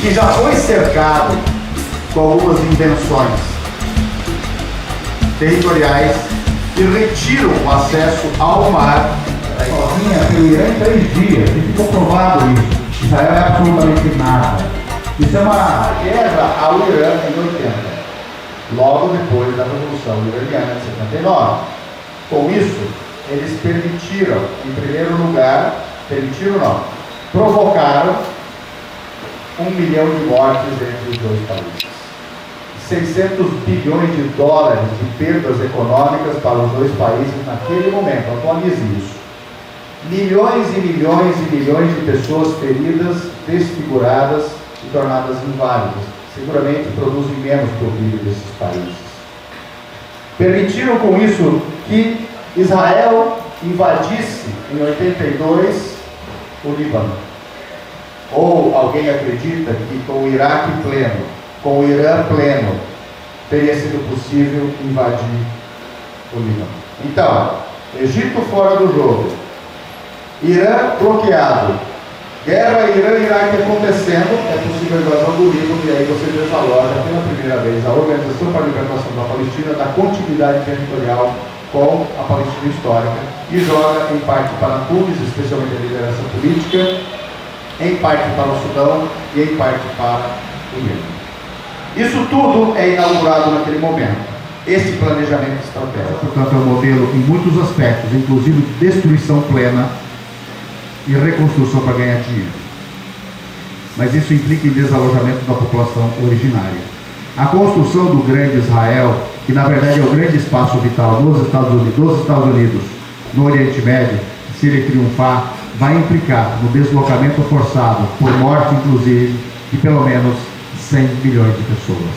que já foi cercado com algumas invenções territoriais que retiram o acesso ao mar. Sozinha pelo Irã em 3 dias, e ficou provado isso. Israel é absolutamente nada. Isso é uma guerra ao Irã em 80, logo depois da Revolução Iraniana de 79. Com isso, eles permitiram, em primeiro lugar, provocaram 1 milhão de mortes entre os dois países. 600 bilhões de dólares de perdas econômicas para os dois países naquele momento. Atualize isso. Milhões e milhões e milhões de pessoas feridas, desfiguradas e tornadas inválidas. Seguramente produzem menos para o PIB desses países. Permitiram com isso que Israel invadisse em 82 o Líbano. Ou alguém acredita que com o Iraque pleno, com o Irã pleno, teria sido possível invadir o Líbano. Então, Egito fora do jogo, Irã bloqueado, guerra Irã-Iraque acontecendo, é possível a invasão do Líbano, e aí você desaloja pela primeira vez a Organização para a Libertação da Palestina da continuidade territorial com a Palestina histórica e joga em parte para Tunis, especialmente a liderança política, em parte para o Sudão e em parte para o Líbano. Isso tudo é inaugurado naquele momento, esse planejamento estratégico. Portanto, é um modelo em muitos aspectos, inclusive destruição plena e reconstrução para ganhar dinheiro. Mas isso implica em desalojamento da população originária. A construção do grande Israel, que na verdade é o grande espaço vital dos Estados Unidos no Oriente Médio, se ele triunfar, vai implicar no deslocamento forçado, por morte inclusive, de pelo menos 100 milhões de pessoas.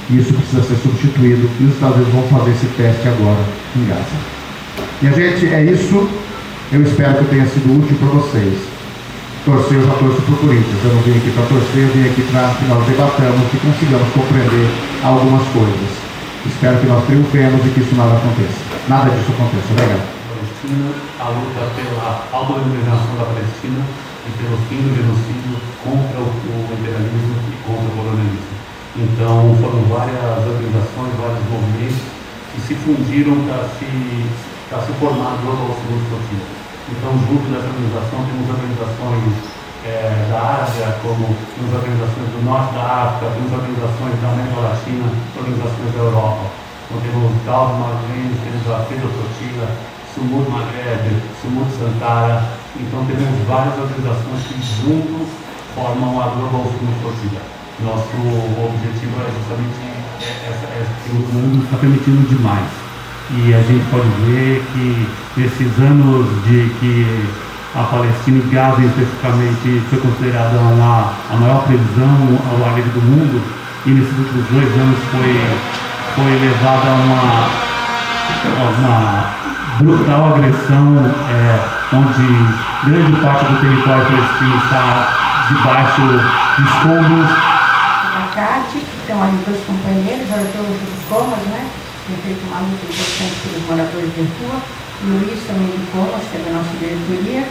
Isso precisa ser substituído e os Estados Unidos vão fazer esse teste agora em Gaza. Minha gente, é isso. Eu espero que tenha sido útil para vocês. Torcer, eu já torço para o Corinthians. Eu não vim aqui para torcer, eu vim aqui para que nós debatamos e consigamos compreender algumas coisas. Espero que nós triunfemos e que isso nada disso aconteça. Obrigado. A luta pela autodeterminação da Palestina e pelo fim do genocídio contra o imperialismo e contra o colonialismo. Então, foram várias organizações, vários movimentos que se fundiram para se formar o Global Segundo Flotilla. Então, junto dessa organização, temos organizações da Ásia, como temos organizações do Norte da África, temos organizações da América Latina, organizações da Europa. Então, temos Galvão Margrense, temos a Fedra Flotilla, Sumud Maghreb, Sumud Santara. Então, temos várias organizações que juntos formam a Global Segundo Flotilla. Nosso objetivo é justamente que o mundo está permitindo demais. E a gente pode ver que nesses anos de que a Palestina e Gaza especificamente foi considerada a maior prisão ao ar livre do mundo, e nesses últimos 2 anos foi levada a uma brutal agressão, onde grande parte do território palestino está debaixo de escombros. A Cátia, que estão ali 2 companheiros, agora estou no Comas, né? Tem feito uma luta importante pelos moradores de rua. Luiz também de Comas, que é da nossa diretoria.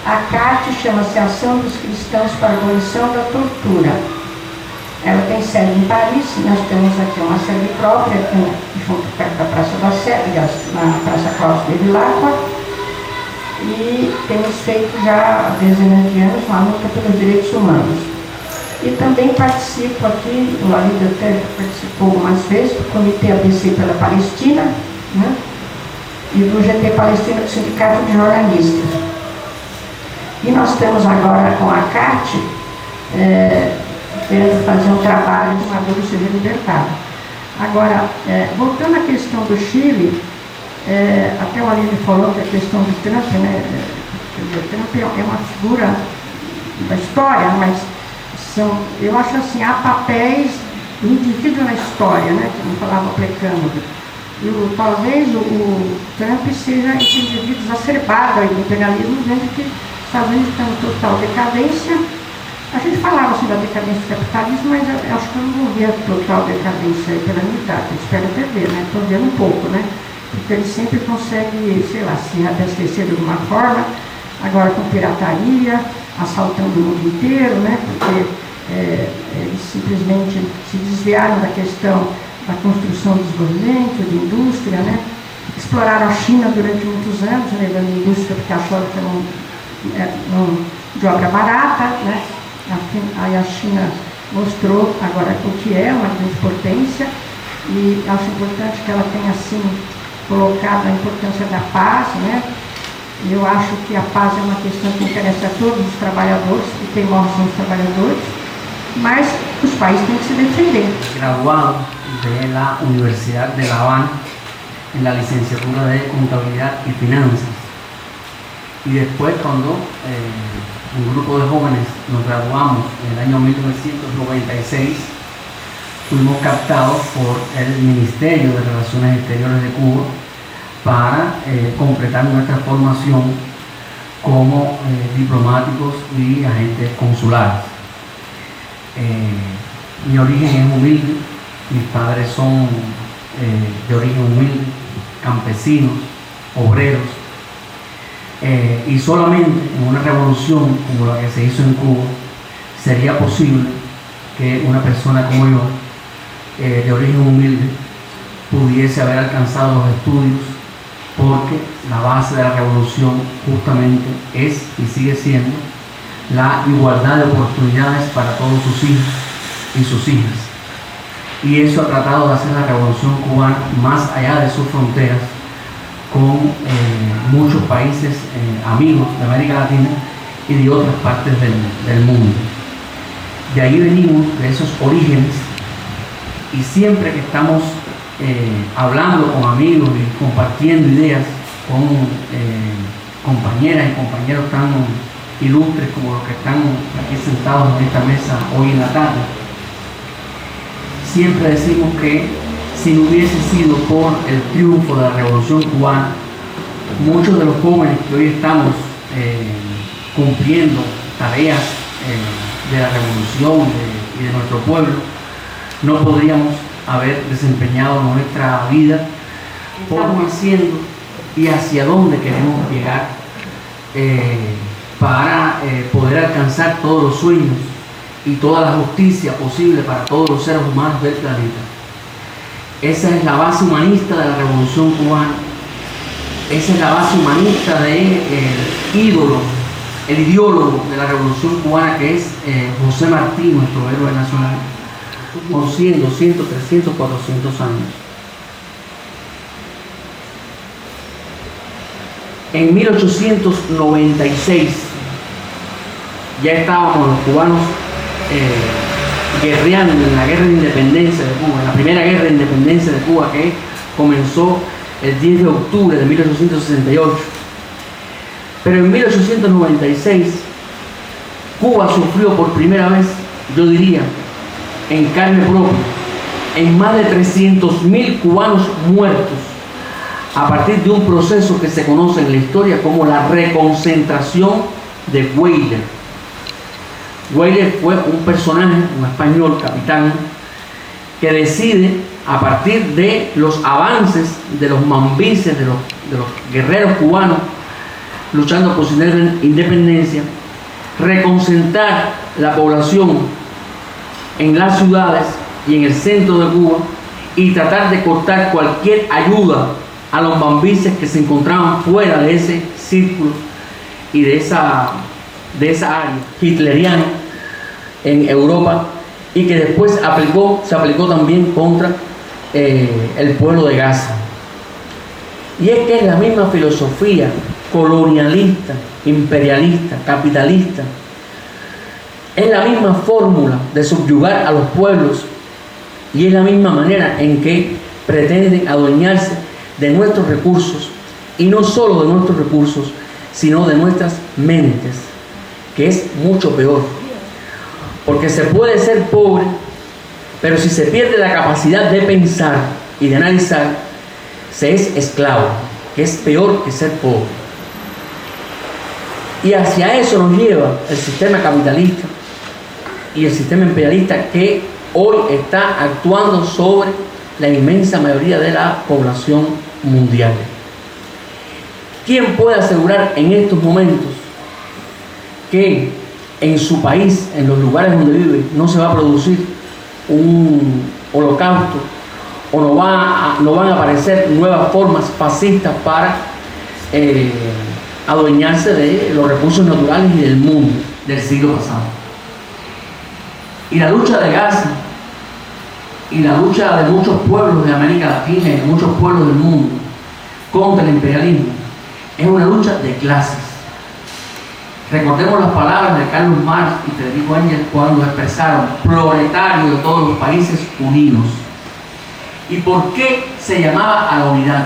A CAT chama-se Ação dos Cristãos para a Abolição da Tortura. Ela tem sede em Paris, nós temos aqui uma sede própria, junto perto da Praça da Sé, na Praça Cláudio de Vilacqua, e temos feito já há dezenas de anos uma luta pelos direitos humanos. E também participo aqui, o Lalido até participou algumas vezes, do Comitê ABC pela Palestina, né? E do GT Palestina, do Sindicato de Jornalistas. E nós temos agora com a CAT, querendo fazer um trabalho de Maduro seja libertado. Agora, voltando à questão do Chile, até o Aline falou que a questão do Trump, né? O Trump é uma figura da história, mas eu acho assim, há papéis do indivíduo na história, né? Que não falava Plecânico. E talvez o Trump seja esse indivíduo exacerbado aí do imperialismo, vendo que os Estados Unidos estão em total decadência. A gente falava assim da decadência do capitalismo, mas eu acho que eu não vou ver a total decadência pela unidade. Eu espero até ver, né? Estou vendo um pouco, né? Porque ele sempre consegue, sei lá, se abastecer de alguma forma, agora com pirataria, assaltando o mundo inteiro, né? Porque Eles simplesmente se desviaram da questão da construção do desenvolvimento, de indústria, né? Exploraram a China durante muitos anos, levando indústria porque acharam que era de obra barata, né? Aí a China mostrou agora o que é uma grande potência, e acho importante que ela tenha assim colocado a importância da paz, né? Eu acho que a paz é uma questão que interessa a todos os trabalhadores, e quem morre são os trabalhadores, mas os países têm que se defender. Graduado de la Universidad de La Habana en la licenciatura de Contabilidad y Finanzas, y después cuando un grupo de jóvenes nos graduamos en el año 1996, fuimos captados por el Ministerio de Relaciones Exteriores de Cuba para completar nuestra formación como diplomáticos y agentes consulares. Mi origen es humilde, mis padres son de origen humilde, campesinos, obreros, y solamente en una revolución como la que se hizo en Cuba sería posible que una persona como yo, de origen humilde, pudiese haber alcanzado los estudios, porque la base de la revolución justamente es y sigue siendo la igualdad de oportunidades para todos sus hijos y sus hijas. Y eso ha tratado de hacer la revolución cubana más allá de sus fronteras, con muchos países amigos de América Latina y de otras partes del mundo. De ahí venimos, de esos orígenes, y siempre que estamos hablando con amigos y compartiendo ideas con compañeras y compañeros tan ilustres como los que están aquí sentados en esta mesa hoy en la tarde, siempre decimos que si no hubiese sido por el triunfo de la Revolución Cubana, muchos de los jóvenes que hoy estamos cumpliendo tareas de la revolución y de nuestro pueblo, no podríamos haber desempeñado nuestra vida, por haciendo y hacia dónde queremos llegar, para poder alcanzar todos los sueños y toda la justicia posible para todos los seres humanos del planeta. Esa es la base humanista de la Revolución Cubana, esa es la base humanista del ídolo, el ideólogo de la Revolución Cubana, que es José Martí, nuestro héroe nacional, con 100, 200, 300, 400 años. En 1896 ya estábamos los cubanos guerreando en la guerra de independencia de Cuba, en la primera guerra de independencia de Cuba, que comenzó el 10 de octubre de 1868. Pero en 1896 Cuba sufrió por primera vez, yo diría, en carne propia, en más de 300.000 cubanos muertos, a partir de un proceso que se conoce en la historia como la reconcentración de Weyler. Weyler fue un personaje, un español, capitán, que decide, a partir de los avances de los mambises, de los guerreros cubanos luchando por su independencia, reconcentrar la población en las ciudades y en el centro de Cuba y tratar de cortar cualquier ayuda a los mambises que se encontraban fuera de ese círculo y de esa área hitleriana en Europa, y que después se aplicó también contra el pueblo de Gaza. Y es que es la misma filosofía colonialista, imperialista, capitalista, es la misma fórmula de subyugar a los pueblos, y es la misma manera en que pretenden adueñarse de nuestros recursos, y no solo de nuestros recursos, sino de nuestras mentes, que es mucho peor, porque se puede ser pobre, pero si se pierde la capacidad de pensar y de analizar, se es esclavo, que es peor que ser pobre. Y hacia eso nos lleva el sistema capitalista y el sistema imperialista, que hoy está actuando sobre la inmensa mayoría de la población mundial. ¿Quién puede asegurar en estos momentos que en su país, en los lugares donde vive, no se va a producir un holocausto o no van a aparecer nuevas formas fascistas para adueñarse de los recursos naturales y del mundo del siglo pasado. Y la lucha de Gaza y la lucha de muchos pueblos de América Latina y de muchos pueblos del mundo contra el imperialismo es una lucha de clases. Recordemos las palabras de Carlos Marx y Federico Engels cuando expresaron proletarios de todos los países unidos. ¿Y por qué se llamaba a la unidad?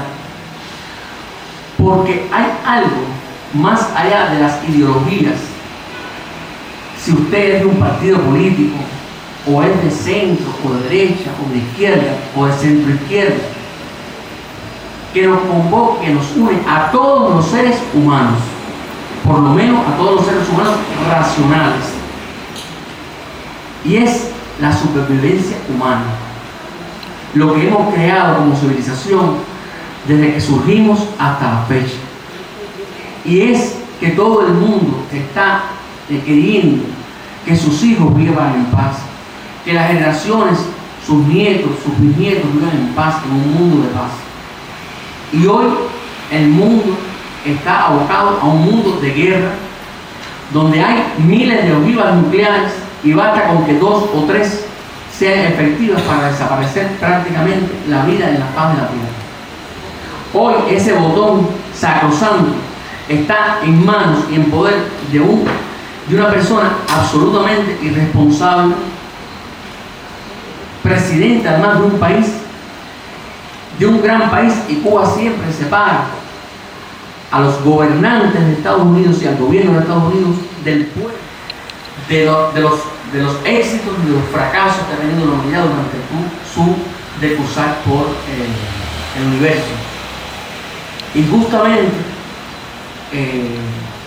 Porque hay algo más allá de las ideologías. Si usted es de un partido político, o es de centro, o de derecha, o de izquierda, o de centro izquierda, que nos convoca, que nos une a todos los seres humanos, por lo menos a todos los seres humanos racionales, y es la supervivencia humana, lo que hemos creado como civilización desde que surgimos hasta la fecha, y es que todo el mundo está queriendo que sus hijos vivan en paz, que las generaciones, sus nietos, sus bisnietos vivan en paz, en un mundo de paz. Y hoy el mundo está abocado a un mundo de guerra, donde hay miles de ojivas nucleares y basta con que 2 o 3 sean efectivas para desaparecer prácticamente la vida en la faz de la tierra. Hoy ese botón sacrosanto está en manos y en poder de una persona absolutamente irresponsable, presidente además de un país, de un gran país, y Cuba siempre separa a los gobernantes de Estados Unidos y al gobierno de Estados Unidos del pueblo, de los éxitos y de los fracasos que ha tenido la humanidad durante su decursar por el universo. Y justamente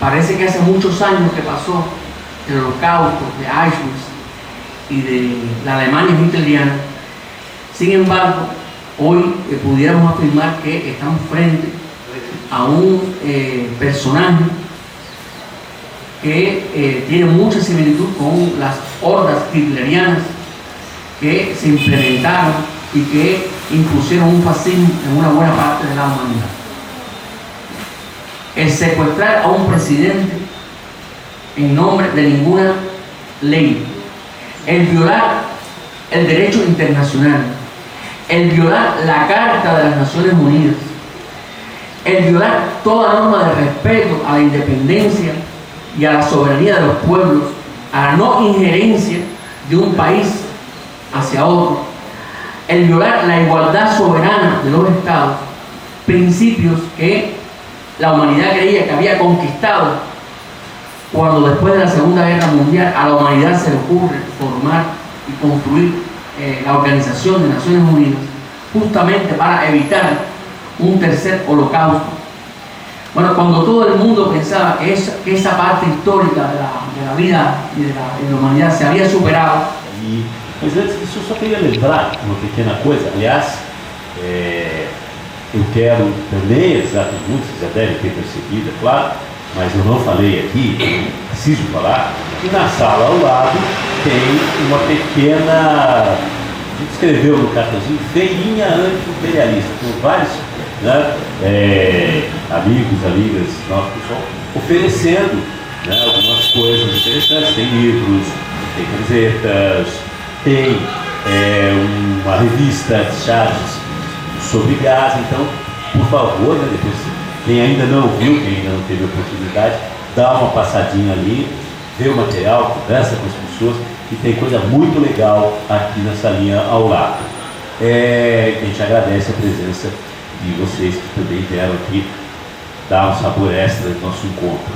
parece que hace muchos años que pasó el holocausto de Auschwitz y de la Alemania hitleriana. Sin embargo, hoy pudiéramos afirmar que estamos frente a un personaje que tiene mucha similitud con las hordas hitlerianas que se implementaron y que impusieron un fascismo en una buena parte de la humanidad. El secuestrar a un presidente en nombre de ninguna ley, el violar el derecho internacional, el violar la Carta de las Naciones Unidas, el violar toda norma de respeto a la independencia y a la soberanía de los pueblos, a la no injerencia de un país hacia otro, el violar la igualdad soberana de los estados, principios que la humanidad creía que había conquistado cuando después de la Segunda Guerra Mundial a la humanidad se le ocurre formar y construir la Organización de Naciones Unidas, justamente para evitar un tercer holocausto. Bueno, cuando todo el mundo pensaba que esa parte histórica de la vida y de la humanidad se había superado. Mas antes disso, eu só queria lembrar uma pequena coisa. Aliás, eu quero também avisar todo mundo, vocês já devem ter percebido, é claro, mas eu não falei aqui, preciso falar, que na sala ao lado tem uma pequena, a gente escreveu no cartãozinho, feirinha anti-imperialista, com vários amigos, amigas nossos que estão oferecendo algumas coisas interessantes. Tem livros, tem camisetas, tem uma revista de charges sobre gás. Então, por favor, depois, quem ainda não viu, quem ainda não teve oportunidade, dá uma passadinha ali, vê o material, conversa com as pessoas, e tem coisa muito legal aqui na salinha ao lado. A gente agradece a presença de vocês que também vieram aqui dar um sabor extra do nosso encontro.